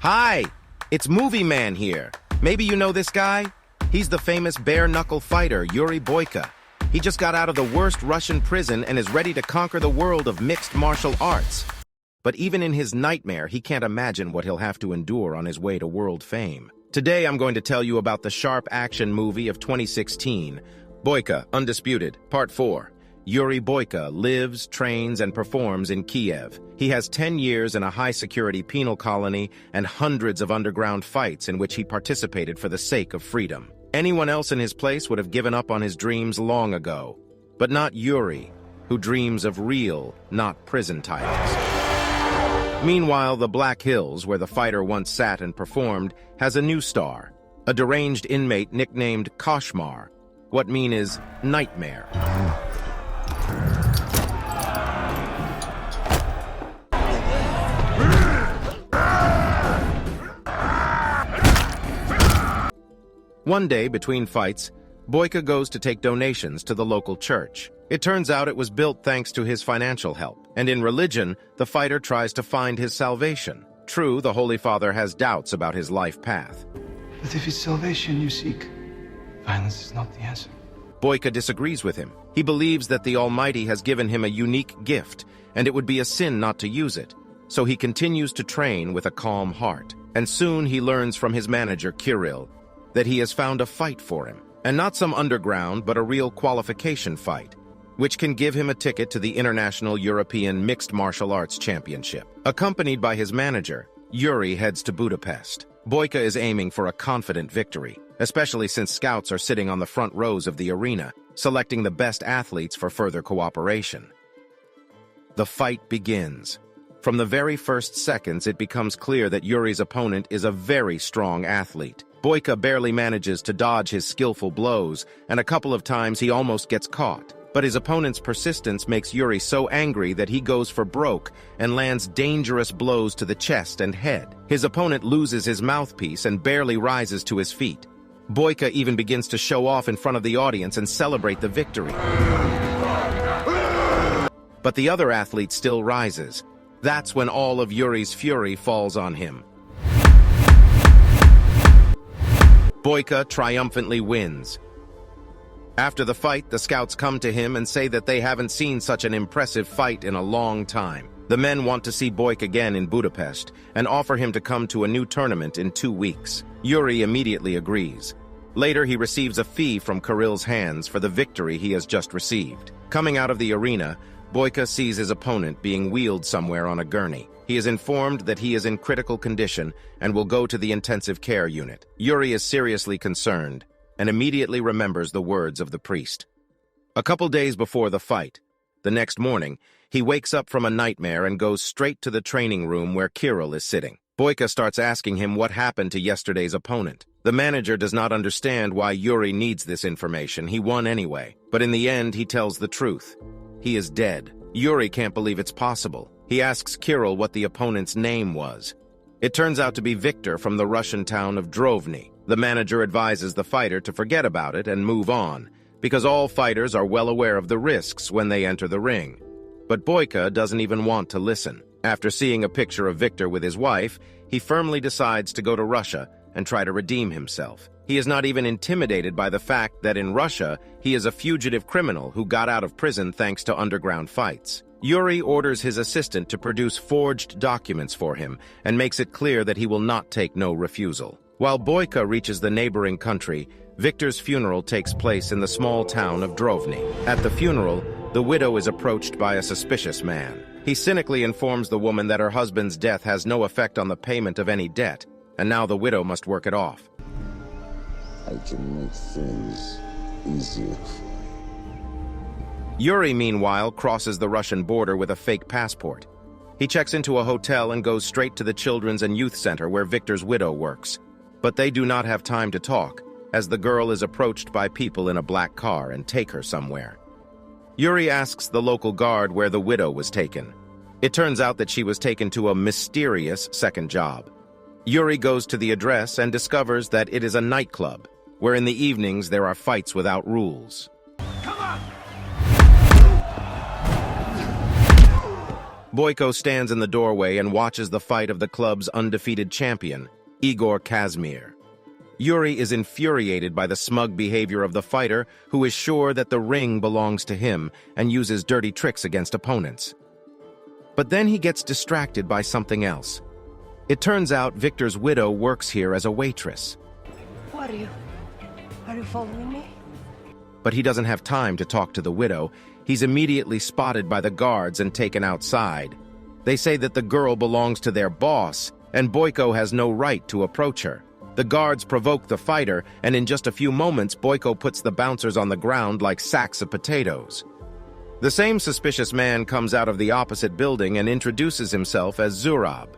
Hi, it's Movie Man here. Maybe you know this guy? He's the famous bare-knuckle fighter, Yuri Boyka. He just got out of the worst Russian prison and is ready to conquer the world of mixed martial arts. But even in his nightmare, he can't imagine what he'll have to endure on his way to world fame. Today, I'm going to tell you about the sharp action movie of 2016, Boyka, Undisputed, Part 4. Yuri Boyka lives, trains, and performs in Kiev. He has 10 years in a high-security penal colony and hundreds of underground fights in which he participated for the sake of freedom. Anyone else in his place would have given up on his dreams long ago. But not Yuri, who dreams of real, not prison titles. Meanwhile, the Black Hills, where the fighter once sat and performed, has a new star, a deranged inmate nicknamed Koshmar. What mean is nightmare. One day, between fights, Boyka goes to take donations to the local church. It turns out it was built thanks to his financial help. And in religion, the fighter tries to find his salvation. True, the Holy Father has doubts about his life path. But if it's salvation you seek, violence is not the answer. Boyka disagrees with him. He believes that the Almighty has given him a unique gift, and it would be a sin not to use it. So he continues to train with a calm heart. And soon he learns from his manager, Kirill, that he has found a fight for him. And not some underground, but a real qualification fight, which can give him a ticket to the International European Mixed Martial Arts Championship. Accompanied by his manager, Yuri heads to Budapest. Boyka is aiming for a confident victory, especially since scouts are sitting on the front rows of the arena, selecting the best athletes for further cooperation. The fight begins. From the very first seconds, it becomes clear that Yuri's opponent is a very strong athlete. Boyka barely manages to dodge his skillful blows, and a couple of times he almost gets caught. But his opponent's persistence makes Yuri so angry that he goes for broke and lands dangerous blows to the chest and head. His opponent loses his mouthpiece and barely rises to his feet. Boyka even begins to show off in front of the audience and celebrate the victory. But the other athlete still rises. That's when all of Yuri's fury falls on him. Boyka triumphantly wins. After the fight, the scouts come to him and say that they haven't seen such an impressive fight in a long time. The men want to see Boyka again in Budapest and offer him to come to a new tournament in 2 weeks. Yuri immediately agrees. Later, he receives a fee from Kirill's hands for the victory he has just received. Coming out of the arena, Boyka sees his opponent being wheeled somewhere on a gurney. He is informed that he is in critical condition and will go to the intensive care unit. Yuri is seriously concerned and immediately remembers the words of the priest. A couple days before the fight, the next morning, he wakes up from a nightmare and goes straight to the training room where Kirill is sitting. Boyka starts asking him what happened to yesterday's opponent. The manager does not understand why Yuri needs this information. He won anyway. But in the end, he tells the truth. He is dead. Yuri can't believe it's possible. He asks Kirill what the opponent's name was. It turns out to be Victor from the Russian town of Drovny. The manager advises the fighter to forget about it and move on, because all fighters are well aware of the risks when they enter the ring. But Boyka doesn't even want to listen. After seeing a picture of Victor with his wife, he firmly decides to go to Russia and try to redeem himself. He is not even intimidated by the fact that in Russia, he is a fugitive criminal who got out of prison thanks to underground fights. Yuri orders his assistant to produce forged documents for him and makes it clear that he will not take no refusal. While Boyka reaches the neighboring country, Victor's funeral takes place in the small town of Drovny. At the funeral, the widow is approached by a suspicious man. He cynically informs the woman that her husband's death has no effect on the payment of any debt, and now the widow must work it off. I can make things easier. Yuri, meanwhile, crosses the Russian border with a fake passport. He checks into a hotel and goes straight to the Children's and Youth Center where Victor's widow works. But they do not have time to talk, as the girl is approached by people in a black car and take her somewhere. Yuri asks the local guard where the widow was taken. It turns out that she was taken to a mysterious second job. Yuri goes to the address and discovers that it is a nightclub, where in the evenings there are fights without rules. Boyko stands in the doorway and watches the fight of the club's undefeated champion, Igor Kazmir. Yuri is infuriated by the smug behavior of the fighter, who is sure that the ring belongs to him and uses dirty tricks against opponents. But then he gets distracted by something else. It turns out Victor's widow works here as a waitress. What are you? Are you following me? But he doesn't have time to talk to the widow. He's immediately spotted by the guards and taken outside. They say that the girl belongs to their boss, and Boyko has no right to approach her. The guards provoke the fighter, and in just a few moments, Boyko puts the bouncers on the ground like sacks of potatoes. The same suspicious man comes out of the opposite building and introduces himself as Zurab.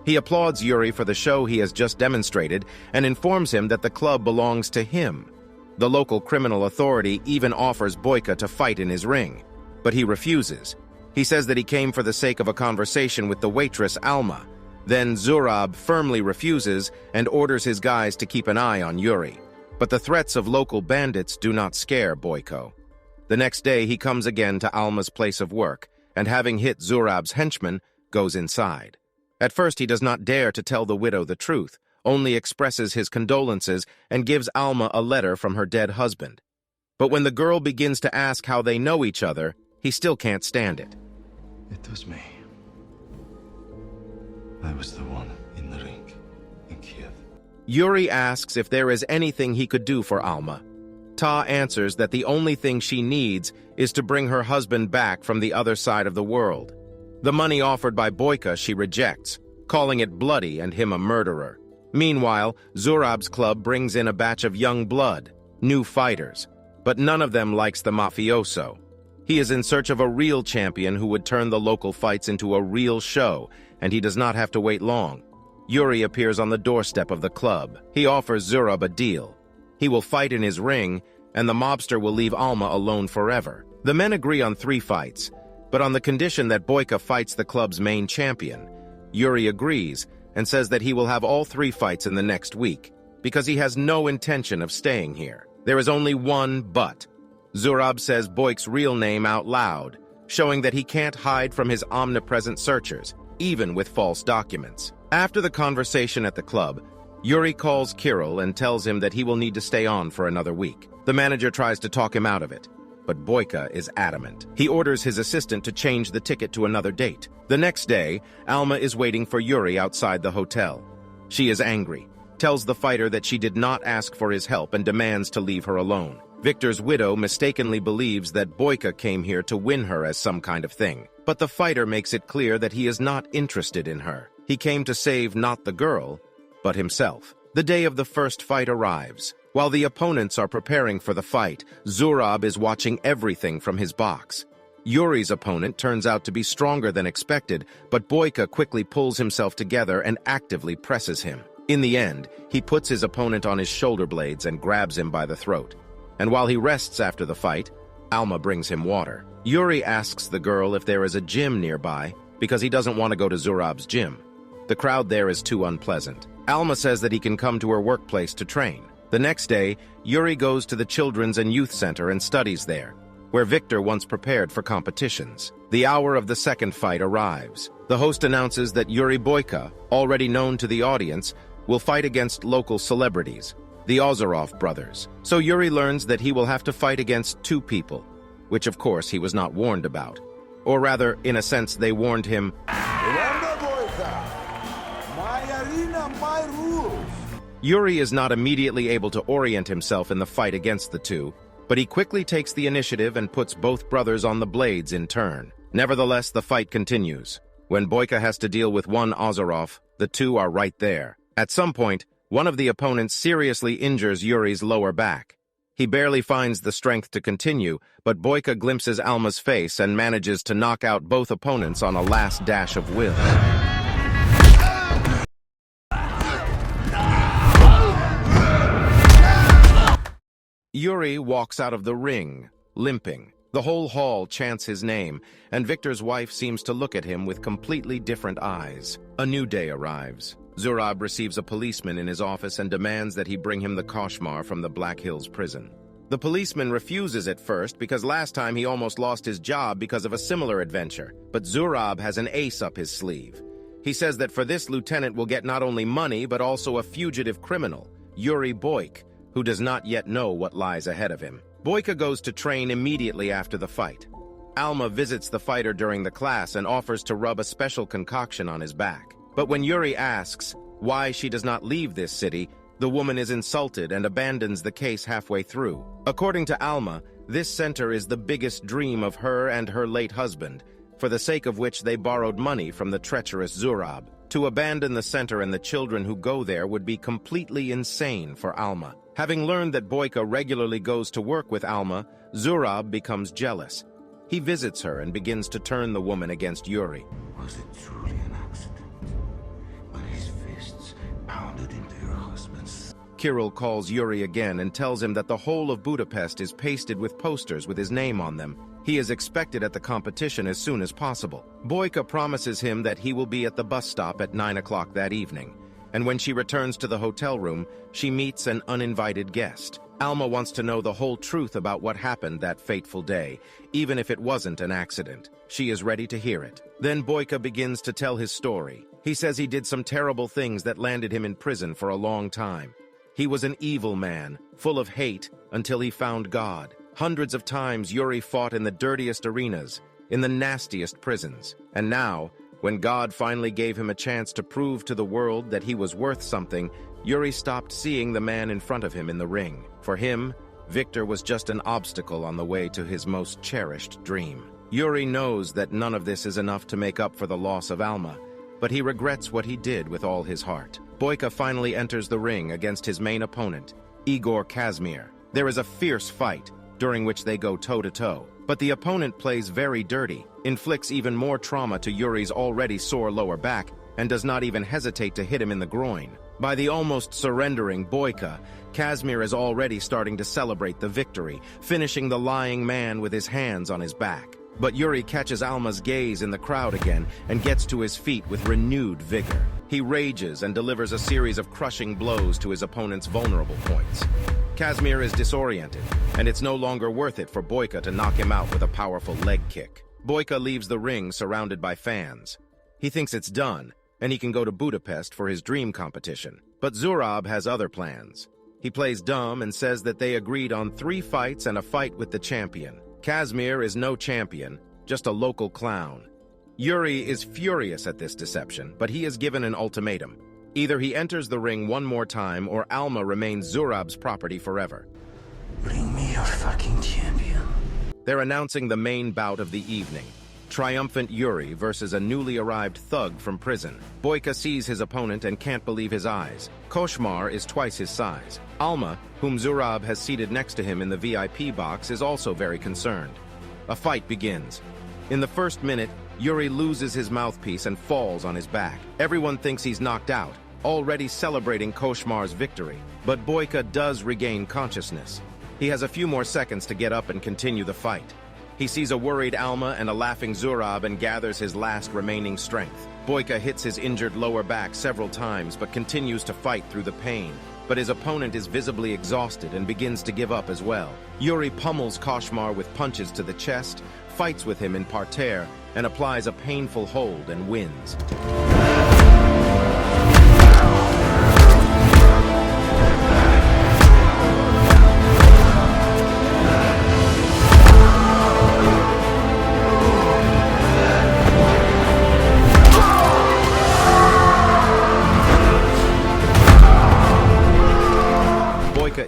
He applauds Yuri for the show he has just demonstrated and informs him that the club belongs to him. The local criminal authority even offers Boyka to fight in his ring, but he refuses. He says that he came for the sake of a conversation with the waitress Alma. Then Zurab firmly refuses and orders his guys to keep an eye on Yuri. But the threats of local bandits do not scare Boyko. The next day he comes again to Alma's place of work, and having hit Zurab's henchman, goes inside. At first he does not dare to tell the widow the truth, only expresses his condolences and gives Alma a letter from her dead husband. But when the girl begins to ask how they know each other, he still can't stand it. It was me. I was the one in the ring in Kiev. Yuri asks if there is anything he could do for Alma. Ta answers that the only thing she needs is to bring her husband back from the other side of the world. The money offered by Boyka she rejects, calling it bloody and him a murderer. Meanwhile, Zurab's club brings in a batch of young blood, new fighters, but none of them likes the mafioso. He is in search of a real champion who would turn the local fights into a real show, and he does not have to wait long. Yuri appears on the doorstep of the club. He offers Zurab a deal. He will fight in his ring, and the mobster will leave Alma alone forever. The men agree on 3 fights, but on the condition that Boyka fights the club's main champion. Yuri agrees and says that he will have all 3 fights in the next week, because he has no intention of staying here. There is only one but. Zurab says Boyk's real name out loud, showing that he can't hide from his omnipresent searchers, even with false documents. After the conversation at the club, Yuri calls Kirill and tells him that he will need to stay on for another week. The manager tries to talk him out of it, but Boyka is adamant. He orders his assistant to change the ticket to another date. The next day, Alma is waiting for Yuri outside the hotel. She is angry, tells the fighter that she did not ask for his help and demands to leave her alone. Victor's widow mistakenly believes that Boyka came here to win her as some kind of thing, but the fighter makes it clear that he is not interested in her. He came to save not the girl, but himself. The day of the first fight arrives. While the opponents are preparing for the fight, Zurab is watching everything from his box. Yuri's opponent turns out to be stronger than expected, but Boyka quickly pulls himself together and actively presses him. In the end, he puts his opponent on his shoulder blades and grabs him by the throat. And while he rests after the fight, Alma brings him water. Yuri asks the girl if there is a gym nearby, because he doesn't want to go to Zurab's gym. The crowd there is too unpleasant. Alma says that he can come to her workplace to train. The next day, Yuri goes to the Children's and Youth Center and studies there, where Victor once prepared for competitions. The hour of the second fight arrives. The host announces that Yuri Boyka, already known to the audience, will fight against local celebrities, the Ozerov brothers. So Yuri learns that he will have to fight against 2 people, which of course he was not warned about. Or rather, in a sense, they warned him, Remember, Boyka, my arena, my rules. Yuri is not immediately able to orient himself in the fight against the 2, but he quickly takes the initiative and puts both brothers on the blades in turn. Nevertheless, the fight continues. When Boyka has to deal with one Ozerov, the 2 are right there. At some point, one of the opponents seriously injures Yuri's lower back. He barely finds the strength to continue, but Boyka glimpses Alma's face and manages to knock out both opponents on a last dash of will. Yuri walks out of the ring, limping. The whole hall chants his name, and Victor's wife seems to look at him with completely different eyes. A new day arrives. Zurab receives a policeman in his office and demands that he bring him the Koshmar from the Black Hills prison. The policeman refuses at first because last time he almost lost his job because of a similar adventure, but Zurab has an ace up his sleeve. He says that for this lieutenant will get not only money but also a fugitive criminal, Yuri Boyka, who does not yet know what lies ahead of him. Boyka goes to train immediately after the fight. Alma visits the fighter during the class and offers to rub a special concoction on his back. But when Yuri asks why she does not leave this city, the woman is insulted and abandons the case halfway through. According to Alma, this center is the biggest dream of her and her late husband, for the sake of which they borrowed money from the treacherous Zurab. To abandon the center and the children who go there would be completely insane for Alma. Having learned that Boyka regularly goes to work with Alma, Zurab becomes jealous. He visits her and begins to turn the woman against Yuri. Was it truly an accident? When his fists pounded into your husband's... Kirill calls Yuri again and tells him that the whole of Budapest is pasted with posters with his name on them. He is expected at the competition as soon as possible. Boyka promises him that he will be at the bus stop at 9 o'clock that evening, and when she returns to the hotel room, she meets an uninvited guest. Alma wants to know the whole truth about what happened that fateful day, even if it wasn't an accident. She is ready to hear it. Then Boyka begins to tell his story. He says he did some terrible things that landed him in prison for a long time. He was an evil man, full of hate, until he found God. Hundreds of times Yuri fought in the dirtiest arenas, in the nastiest prisons. And now, when God finally gave him a chance to prove to the world that he was worth something, Yuri stopped seeing the man in front of him in the ring. For him, Victor was just an obstacle on the way to his most cherished dream. Yuri knows that none of this is enough to make up for the loss of Alma, but he regrets what he did with all his heart. Boyka finally enters the ring against his main opponent, Igor Kazmir. There is a fierce fight, during which they go toe-to-toe. But the opponent plays very dirty, inflicts even more trauma to Yuri's already sore lower back, and does not even hesitate to hit him in the groin. By the almost surrendering Boyka, Kazmir is already starting to celebrate the victory, finishing the lying man with his hands on his back. But Yuri catches Alma's gaze in the crowd again and gets to his feet with renewed vigor. He rages and delivers a series of crushing blows to his opponent's vulnerable points. Kazmir is disoriented, and it's no longer worth it for Boyka to knock him out with a powerful leg kick. Boyka leaves the ring surrounded by fans. He thinks it's done, and he can go to Budapest for his dream competition. But Zurab has other plans. He plays dumb and says that they agreed on 3 fights and a fight with the champion. Kazmir is no champion, just a local clown. Yuri is furious at this deception, but he is given an ultimatum. Either he enters the ring one more time, or Alma remains Zurab's property forever. Bring me your fucking champion. They're announcing the main bout of the evening. Triumphant Yuri versus a newly arrived thug from prison. Boyka sees his opponent and can't believe his eyes. Koshmar is twice his size. Alma, whom Zurab has seated next to him in the VIP box, is also very concerned. A fight begins. In the first minute, Yuri loses his mouthpiece and falls on his back. Everyone thinks he's knocked out, already celebrating Koshmar's victory. But Boyka does regain consciousness. He has a few more seconds to get up and continue the fight. He sees a worried Alma and a laughing Zurab and gathers his last remaining strength. Boyka hits his injured lower back several times but continues to fight through the pain. But his opponent is visibly exhausted and begins to give up as well. Yuri pummels Koshmar with punches to the chest, fights with him in parterre, and applies a painful hold and wins.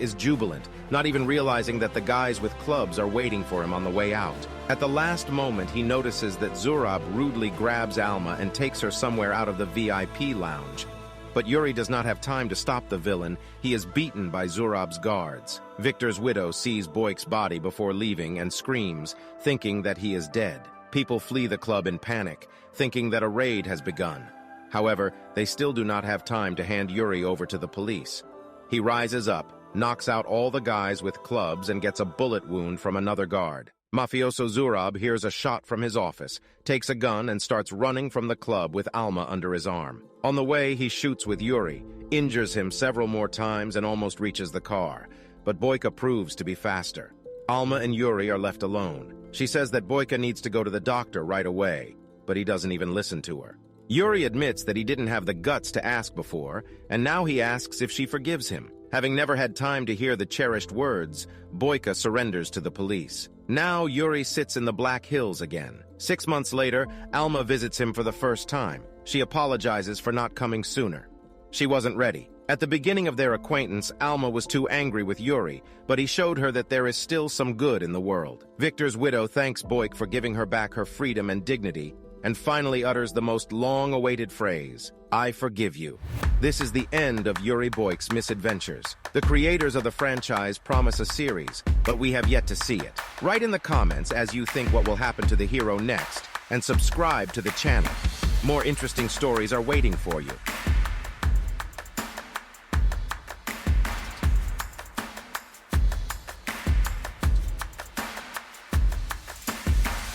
Is jubilant, not even realizing that the guys with clubs are waiting for him on the way out. At the last moment, he notices that Zurab rudely grabs Alma and takes her somewhere out of the VIP lounge. But Yuri does not have time to stop the villain. He is beaten by Zurab's guards. Victor's widow sees Boyk's body before leaving and screams, thinking that he is dead. People flee the club in panic, thinking that a raid has begun. However, they still do not have time to hand Yuri over to the police. He rises up, knocks out all the guys with clubs and gets a bullet wound from another guard. Mafioso Zurab hears a shot from his office, takes a gun and starts running from the club with Alma under his arm. On the way, he shoots with Yuri, injures him several more times and almost reaches the car. but Boyka proves to be faster. Alma and Yuri are left alone. She says that Boyka needs to go to the doctor right away, but he doesn't even listen to her. Yuri admits that he didn't have the guts to ask before, and now he asks if she forgives him. Having never had time to hear the cherished words, Boyka surrenders to the police. Now Yuri sits in the Black Hills again. 6 months later, Alma visits him for the first time. She apologizes for not coming sooner. She wasn't ready. At the beginning of their acquaintance, Alma was too angry with Yuri, but he showed her that there is still some good in the world. Victor's widow thanks Boyk for giving her back her freedom and dignity, and finally utters the most long-awaited phrase, "I forgive you." This is the end of Yuri Boyk's misadventures. The creators of the franchise promise a series, but we have yet to see it. Write in the comments as you think what will happen to the hero next, and subscribe to the channel. More interesting stories are waiting for you.